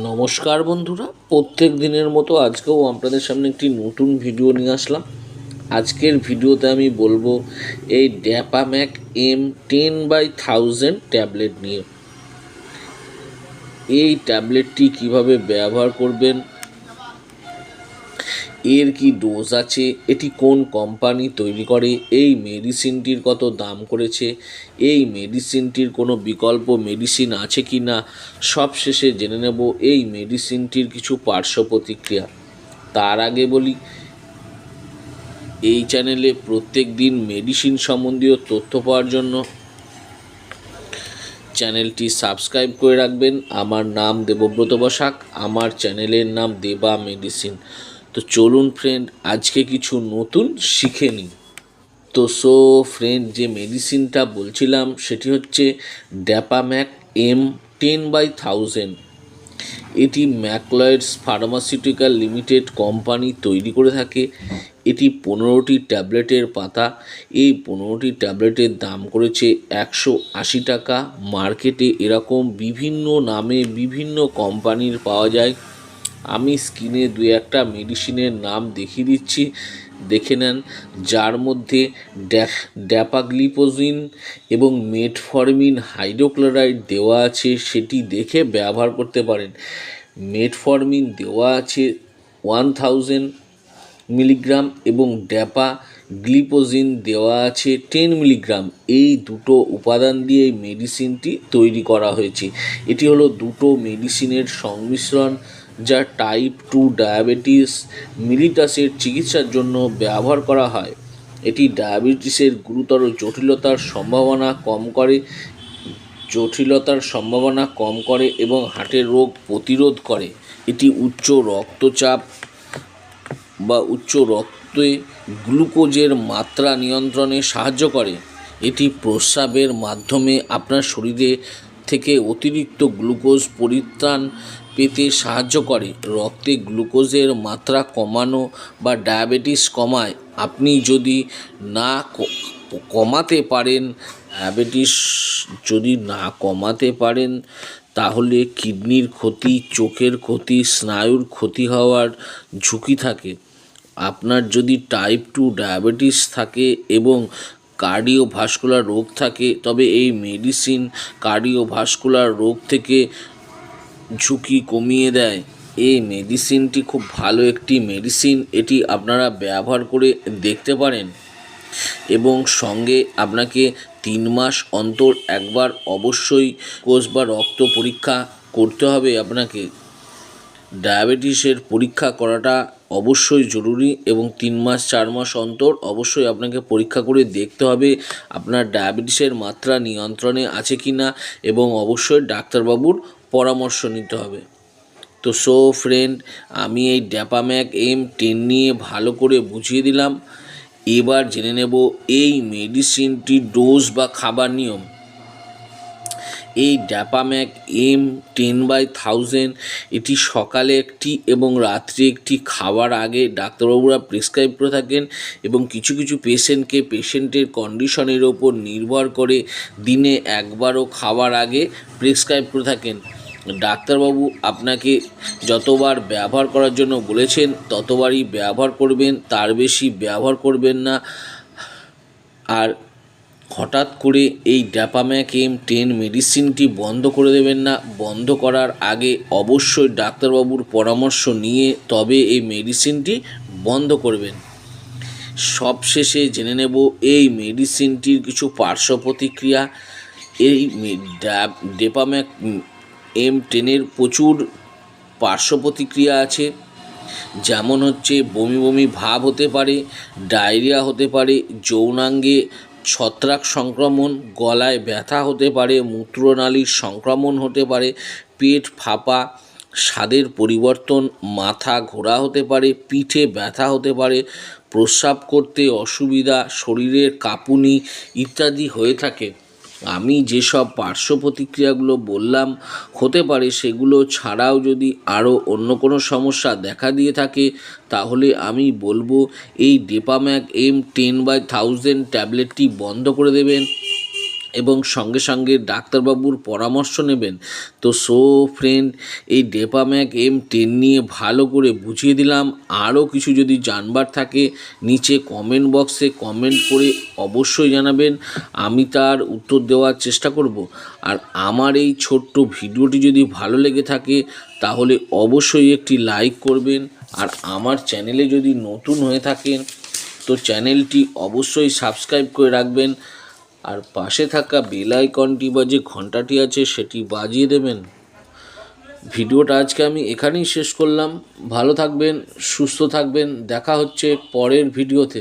নমস্কার বন্ধুরা, প্রত্যেক দিনের মতো আজকেও আপনাদের সামনে একটি নতুন ভিডিও নিয়ে আসলাম। আজকের ভিডিওতে আমি বলবো এই ড্যাপাম্যাক M10/1000 ট্যাবলেট নিয়ে। এই ট্যাবলেটটি কিভাবে ব্যবহার করবেন, এর কি ডোজ আছে, এটি কোন কোম্পানি তৈরি করে, এই মেডিসিনটির কত দাম করেছে, এই মেডিসিনটির কোনো বিকল্প মেডিসিন আছে কি না, সব শেষে জেনে নেব এই মেডিসিনটির কিছু পার্শ্ব প্রতিক্রিয়া। তার আগে বলি, এই চ্যানেলে প্রত্যেক দিন মেডিসিন সম্বন্ধীয় তথ্য পাওয়ার জন্য চ্যানেলটি সাবস্ক্রাইব করে রাখবেন। আমার নাম দেবব্রত বসাক, আমার চ্যানেলের নাম দেবা মেডিসিন। তো চলুন ফ্রেন্ড, আজকে কিছু নতুন শিখে নিই। তো ফ্রেন্ড, যে মেডিসিনটা বলছিলাম সেটি হচ্ছে ড্যাপাম্যাক M10/1000। এটি ম্যাকলয়েডস ফার্মাসিউটিক্যাল লিমিটেড কোম্পানি তৈরি করে থাকে। এটি 15টি ট্যাবলেটের পাতা। এই 15টি ট্যাবলেটের দাম করেছে 180 টাকা। মার্কেটে এরকম বিভিন্ন নামে বিভিন্ন কোম্পানির পাওয়া যায়। আমি স্ক্রিনে দু একটা মেডিসিনের নাম দেখিয়ে দিচ্ছি, দেখে নেন। যার মধ্যে ড্যাপাগ্লিপোজিন এবং মেটফরমিন হাইড্রোক্লোরাইড দেওয়া আছে, সেটি দেখে ব্যবহার করতে পারেন। মেটফরমিন দেওয়া আছে 1000 মিলিগ্রাম এবং ড্যাপাগ্লিপোজিন দেওয়া আছে 10 মিলিগ্রাম। এই দুটো উপাদান দিয়ে এই মেডিসিনটি তৈরি করা হয়েছে। এটি হলো দুটো মেডিসিনের সংমিশ্রণ, যা টাইপ 2 ডায়াবেটিস মিলিটাসের চিকিৎসার জন্য ব্যবহার করা হয়। এটি ডায়াবেটিসের গুরুতর জটিলতার সম্ভাবনা কম করে এবং হার্টের রোগ প্রতিরোধ করে। এটি উচ্চ রক্তচাপ বা উচ্চ রক্তে গ্লুকোজের মাত্রা নিয়ন্ত্রণে সাহায্য করে। এটি প্রস্রাবের মাধ্যমে আপনার শরীরে থেকে অতিরিক্ত গ্লুকোজ পরিত্রাণ পেতে সাহায্য করে। রক্তে গ্লুকোজের মাত্রা কমানো বা ডায়াবেটিস কমায়। আপনি যদি না কমাতে পারেন তাহলে কিডনির ক্ষতি, চোখের ক্ষতি, স্নায়ুর ক্ষতি হওয়ার ঝুঁকি থাকে। আপনার যদি টাইপ 2 ডায়াবেটিস থাকে এবং কার্ডিওভাস্কুলার রোগ থাকে, তবে এই মেডিসিন কার্ডিওভাস্কুলার রোগ থেকে ঝুঁকি কমিয়ে দেয়। এই মেডিসিনটি খুব ভালো একটি মেডিসিন। এটি আপনারা ব্যবহার করে দেখতে পারেন এবং সঙ্গে আপনাকে 3 মাস অন্তর একবার অবশ্যই কোষ বা রক্ত পরীক্ষা করতে হবে। আপনাকে ডায়াবেটিসের পরীক্ষা করাটা অবশ্যই জরুরি এবং 3 মাস 4 মাস অন্তর অবশ্যই আপনাকে পরীক্ষা করে দেখতে হবে আপনার ডায়াবেটিসের মাত্রা নিয়ন্ত্রণে আছে কি না, এবং অবশ্যই ডাক্তারবাবুর পরামর্শ নিতে হবে। তো ফ্রেন্ড, আমি এই ড্যাপাম্যাক M10 নিয়ে ভালো করে বুঝিয়ে দিলাম। এবার জেনে নেব এই মেডিসিনটির ডোজ বা খাবার নিয়ম। এই ড্যাপাম্যাক M10/1000 এটি সকালে একটি এবং রাত্রে একটি খাওয়ার আগে ডাক্তারবাবুরা প্রেসক্রাইব করে থাকেন, এবং কিছু কিছু পেশেন্টের কন্ডিশনের ওপর নির্ভর করে দিনে একবারও খাওয়ার আগে প্রেসক্রাইব করে থাকেন। ডাক্তারবাবু আপনাকে যতবার ব্যবহার করার জন্য বলেছেন ততবারই ব্যবহার করবেন, তার বেশি ব্যবহার করবেন না। আর হঠাৎ করে এই ড্যাপাম্যাক M10 মেডিসিনটি বন্ধ করে দেবেন না। বন্ধ করার আগে অবশ্যই ডাক্তারবাবুর পরামর্শ নিয়ে তবে এই মেডিসিনটি বন্ধ করবেন। সবশেষে জেনে নেব এই মেডিসিনটির কিছু পার্শ্ব প্রতিক্রিয়া। এই ড্যাপাম্যাক M10 প্রচুর পার্শ্ব প্রতিক্রিয়া আছে, যেমন হচ্ছে বমি বমি ভাব হতে পারে, ডায়রিয়া হতে পারে, যৌনাঙ্গে ছত্রাক সংক্রমণ, গলায় ব্যথা হতে পারে, মূত্রনালীর সংক্রমণ হতে পারে, পেট ফাঁপা, স্বাদের পরিবর্তন, মাথা ঘোরা হতে পারে, পিঠে ব্যথা হতে পারে, প্রস্রাব করতে অসুবিধা, শরীরের কাঁপুনি ইত্যাদি হয়ে থাকে। আমি যেসব পার্শ্ব প্রতিক্রিয়াগুলো বললাম হতে পারে, সেগুলো ছাড়াও যদি আরও অন্য কোনো সমস্যা দেখা দিয়ে থাকে তাহলে আমি বলবো এই ড্যাপাম্যাক M10/1000 ট্যাবলেটটি বন্ধ করে দেবেন। এবং সঙ্গে সঙ্গে ডাক্তারবাবুর পরামর্শ নেবেন। তো ফ্রেন্ড, এই ডেপাম্যাক M10 নিয়ে ভালো করে বুঝিয়ে দিলাম। আরও কিছু যদি জানবার থাকে নিচে কমেন্ট বক্সে কমেন্ট করে অবশ্যই জানাবেন, আমি তার উত্তর দেওয়ার চেষ্টা করব। আর আমার এই ছোট্ট ভিডিওটি যদি ভালো লেগে থাকে তাহলে অবশ্যই একটি লাইক করবেন। আর আমার চ্যানেলে যদি নতুন হয়ে থাকেন তো চ্যানেলটি অবশ্যই সাবস্ক্রাইব করে রাখবেন। আর পাশে থাকা বেল আইকনটি বা যে ঘন্টাটি আছে সেটি বাজিয়ে দেবেন। ভিডিওটা আজকে আমি এখানেই শেষ করলাম। ভালো থাকবেন, সুস্থ থাকবেন, দেখা হচ্ছে পরের ভিডিওতে।